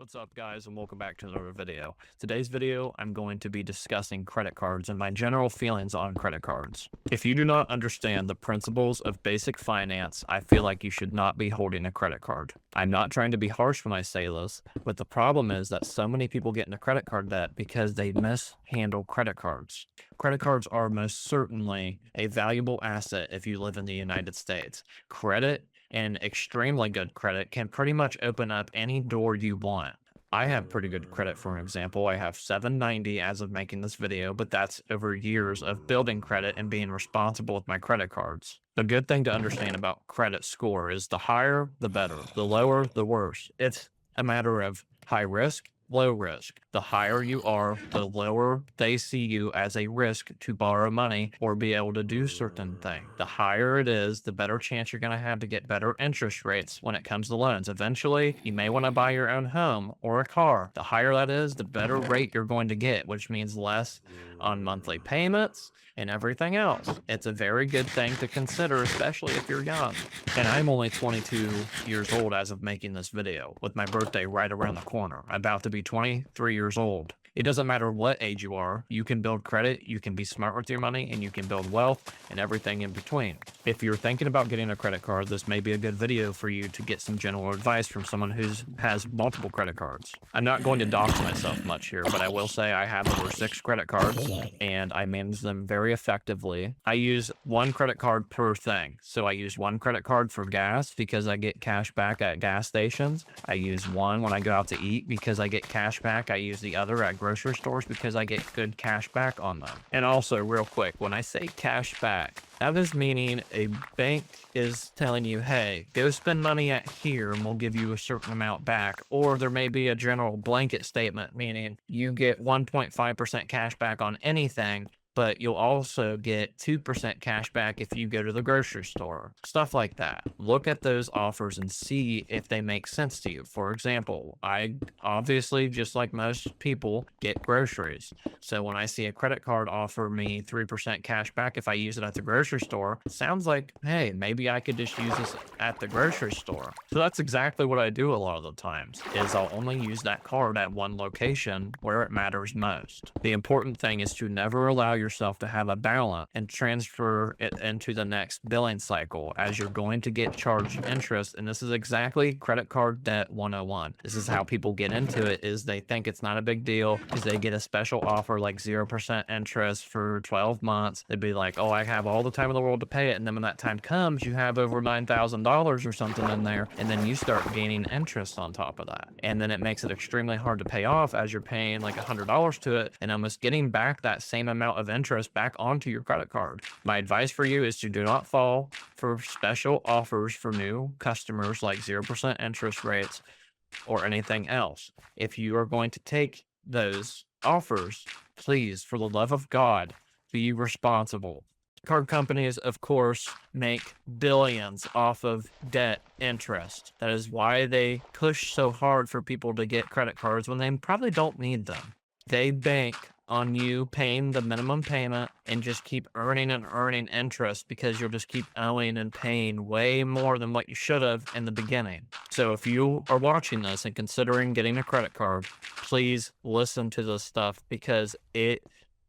What's up, guys, and welcome back to another video. Today's video, I'm going to be discussing credit cards and my general feelings on credit cards. If you do not understand the principles of basic finance, I feel like you should not be holding a credit card. I'm not trying to be harsh when I say this, but the problem is that so many people get into credit card debt because they mishandle credit cards. Credit cards are most certainly a valuable asset if you live in the United States. Credit and extremely good credit can pretty much open up any door you want. I have pretty good credit, for example. I have 790 as of making this video, but that's over years of building credit and being responsible with my credit cards. The good thing to understand about credit score is the higher, the better. The lower, the worse. It's a matter of high risk, low risk. The higher you are, the lower they see you as a risk to borrow money or be able to do certain things. The higher it is, the better chance you're going to have to get better interest rates when it comes to loans. Eventually, you may want to buy your own home or a car. The higher that is, the better rate you're going to get, which means less on monthly payments and everything else. It's a very good thing to consider, especially if you're young. And I'm only 22 years old as of making this video, with my birthday right around the corner. I'm about to be 23 years old. It doesn't matter what age you are, you can build credit, you can be smart with your money, and you can build wealth and everything in between. If you're thinking about getting a credit card, this may be a good video for you to get some general advice from someone who has multiple credit cards. I'm not going to dox myself much here, but I will say I have over 6 credit cards and I manage them very effectively. I use one credit card per thing. So I use one credit card for gas because I get cash back at gas stations. I use one when I go out to eat because I get cash back. I use the other at grocery stores because I get good cash back on them. And also, real quick, when I say cash back, that is meaning a bank is telling you, hey, go spend money at here and we'll give you a certain amount back. Or there may be a general blanket statement, meaning you get 1.5% cash back on anything, but you'll also get 2% cash back if you go to the grocery store. Stuff like that. Look at those offers and see if they make sense to you. For example, I obviously, just like most people, get groceries. So when I see a credit card offer me 3% cash back if I use it at the grocery store, it sounds like, hey, maybe I could just use this at the grocery store. So that's exactly what I do a lot of the times, is I'll only use that card at one location where it matters most. The important thing is to never allow yourself to have a balance and transfer it into the next billing cycle, as you're going to get charged interest. And this is exactly credit card debt 101. This is how people get into it, is they think it's not a big deal because they get a special offer like 0% interest for 12 months. They'd be like, oh, I have all the time in the world to pay it. And then when that time comes, you have over $9,000 or something in there. And then you start gaining interest on top of that. And then it makes it extremely hard to pay off, as you're paying like $100 to it and almost getting back that same amount of interest back onto your credit card. My advice for you is to do not fall for special offers for new customers like 0% interest rates or anything else. If you are going to take those offers, please, for the love of God, be responsible. Card companies, of course, make billions off of debt interest. That is why they push so hard for people to get credit cards when they probably don't need them. They bank on you paying the minimum payment and just keep earning and earning interest, because you'll just keep owing and paying way more than what you should have in the beginning. So if you are watching this and considering getting a credit card, please listen to this stuff, because it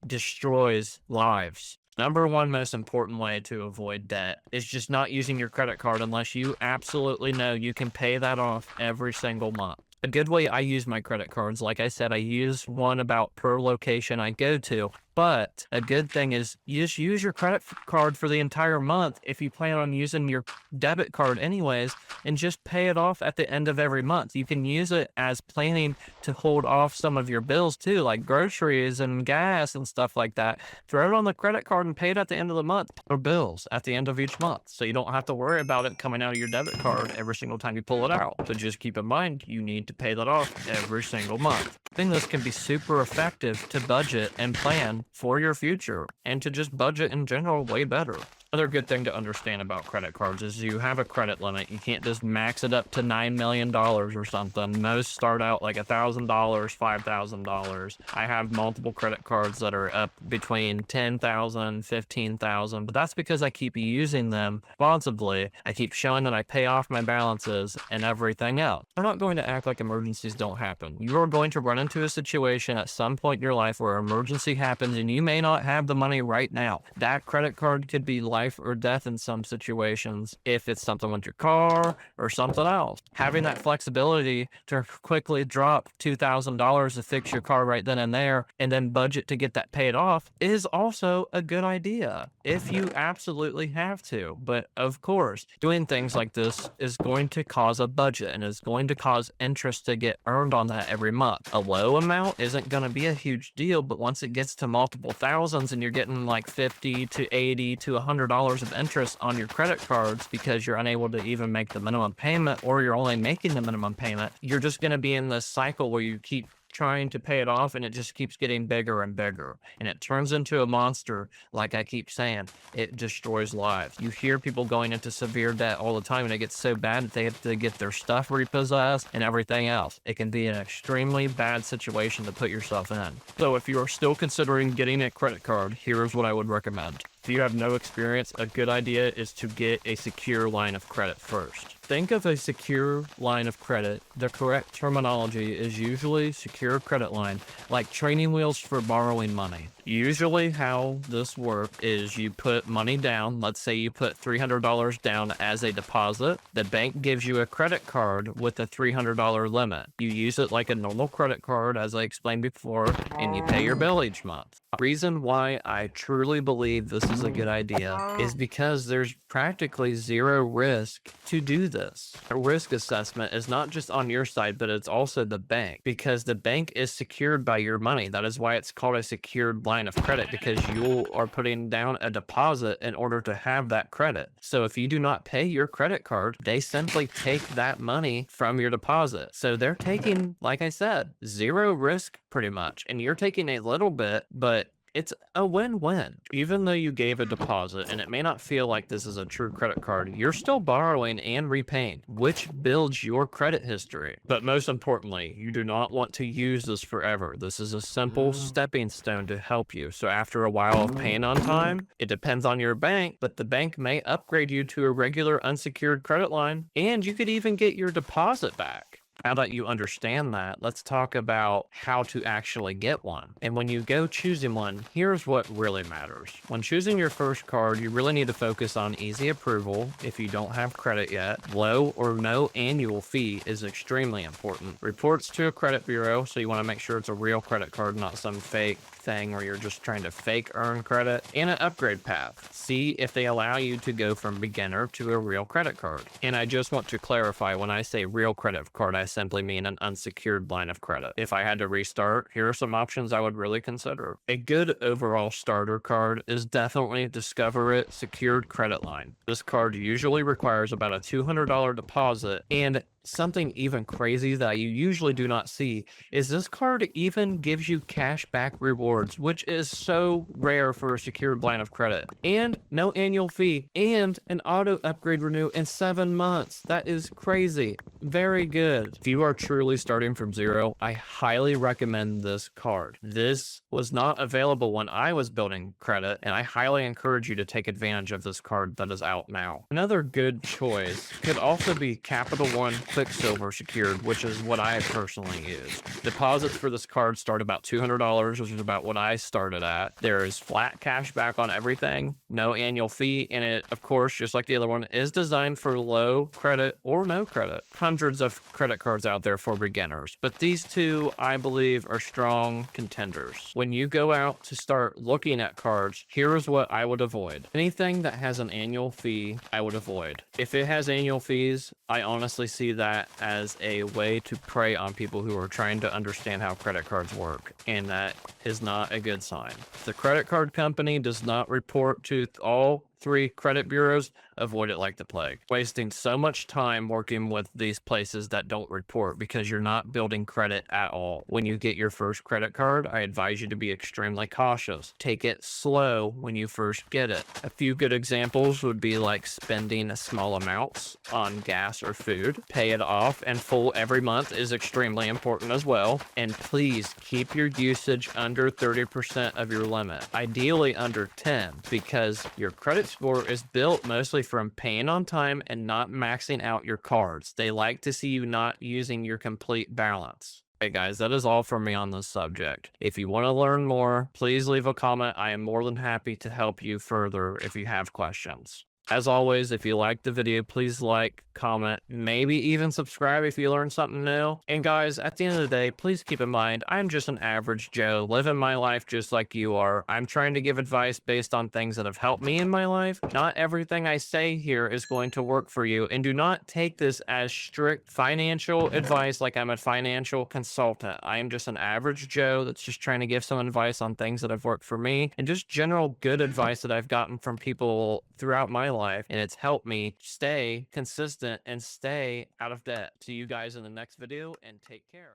destroys lives. Number one most important way to avoid debt is just not using your credit card unless you absolutely know you can pay that off every single month. A good way I use my credit cards, like I said, I use one about per location I go to. But a good thing is you just use your credit card for the entire month if you plan on using your debit card anyways, and just pay it off at the end of every month. You can use it as planning to hold off some of your bills too, like groceries and gas and stuff like that. Throw it on the credit card and pay it at the end of the month, or bills at the end of each month. So you don't have to worry about it coming out of your debit card every single time you pull it out. So just keep in mind, you need to pay that off every single month. I think this can be super effective to budget and plan for your future, and to just budget in general way better. Other good thing to understand about credit cards is you have a credit limit. You can't just max it up to $9 million or something. Most start out like $1,000, $5,000. I have multiple credit cards that are up between $10,000, $15,000, but that's because I keep using them responsibly. I keep showing that I pay off my balances and everything else. I'm not going to act like emergencies don't happen. You are going to run into a situation at some point in your life where an emergency happens and you may not have the money right now. That credit card could be life or death in some situations if it's something with your car or something else. Having that flexibility to quickly drop $2,000 to fix your car right then and there and then budget to get that paid off is also a good idea if you absolutely have to. But of course, doing things like this is going to cause a budget and is going to cause interest to get earned on that every month. A low amount isn't going to be a huge deal, but once it gets to multiple thousands and you're getting like $50 to $80 to $100 of interest on your credit cards because you're unable to even make the minimum payment, or you're only making the minimum payment, you're just going to be in this cycle where you keep trying to pay it off and it just keeps getting bigger and bigger, and it turns into a monster. Like I keep saying, it destroys lives. You hear people going into severe debt all the time, and it gets so bad that they have to get their stuff repossessed and everything else. It can be an extremely bad situation to put yourself in. So if you are still considering getting a credit card, here's what I would recommend. If you have no experience, a good idea is to get a secure line of credit first. Think of a secure line of credit. The correct terminology is usually secure credit line, like training wheels for borrowing money. Usually how this works is you put money down. Let's say you put $300 down as a deposit. The bank gives you a credit card with a $300 limit. You use it like a normal credit card, as I explained before, and you pay your bill each month. The reason why I truly believe this is a good idea is because there's practically zero risk to do this. A risk assessment is not just on your side, but it's also the bank, because the bank is secured by your money. That is why it's called a secured line of credit, because you are putting down a deposit in order to have that credit. So if you do not pay your credit card, they simply take that money from your deposit. So they're taking, like I said, zero risk pretty much, and you're taking a little bit, but it's a win-win. Even though you gave a deposit and it may not feel like this is a true credit card, you're still borrowing and repaying, which builds your credit history. But most importantly, you do not want to use this forever. This is a simple stepping stone to help you. So after a while of paying on time, it depends on your bank, but the bank may upgrade you to a regular unsecured credit line, and you could even get your deposit back. Now that you understand that, let's talk about how to actually get one. And when you go choosing one, here's what really matters. When choosing your first card, you really need to focus on easy approval if you don't have credit yet. Low or no annual fee is extremely important. Reports to a credit bureau, so you want to make sure it's a real credit card, not some fake thing where you're just trying to fake earn credit. And an upgrade path. See if they allow you to go from beginner to a real credit card. And I just want to clarify, when I say real credit card, I simply mean an unsecured line of credit. If I had to restart, here are some options I would really consider. A good overall starter card is definitely Discover It Secured Credit Line. This card usually requires about a $200 deposit, and something even crazy that you usually do not see is this card even gives you cash back rewards, which is so rare for a secured line of credit, and no annual fee, and an auto upgrade renew in 7 months. That is crazy. Very good. If you are truly starting from zero, I highly recommend this card. This was not available when I was building credit, and I highly encourage you to take advantage of this card that is out now. Another good choice could also be Capital One Quicksilver Secured, which is what I personally use. Deposits for this card start about $200, which is about what I started at. There is flat cash back on everything, no annual fee, and it, of course, just like the other one, is designed for low credit or no credit. Hundreds of credit cards out there for beginners, but these two, I believe, are strong contenders. When you go out to start looking at cards, here's what I would avoid. Anything that has an annual fee, I would avoid. If it has annual fees, I honestly see that as a way to prey on people who are trying to understand how credit cards work, and that is not a good sign. The credit card company does not report to all 3 credit bureaus, avoid it like the plague. Wasting so much time working with these places that don't report because you're not building credit at all. When you get your first credit card, I advise you to be extremely cautious. Take it slow when you first get it. A few good examples would be like spending small amounts on gas or food. Pay it off in full every month is extremely important as well. And please keep your usage under 30% of your limit, ideally under 10, because your credit score is built mostly from paying on time and not maxing out your cards. They like to see you not using your complete balance. Hey guys, that is all from me on this subject. If you want to learn more, please leave a comment. I am more than happy to help you further if you have questions. As always, if you liked the video, please like, comment, maybe even subscribe if you learned something new. And guys, at the end of the day, please keep in mind, I'm just an average Joe living my life just like you are. I'm trying to give advice based on things that have helped me in my life. Not everything I say here is going to work for you, and do not take this as strict financial advice like I'm a financial consultant. I am just an average Joe that's just trying to give some advice on things that have worked for me and just general good advice that I've gotten from people throughout my life, and it's helped me stay consistent and stay out of debt. See you guys in the next video, and take care.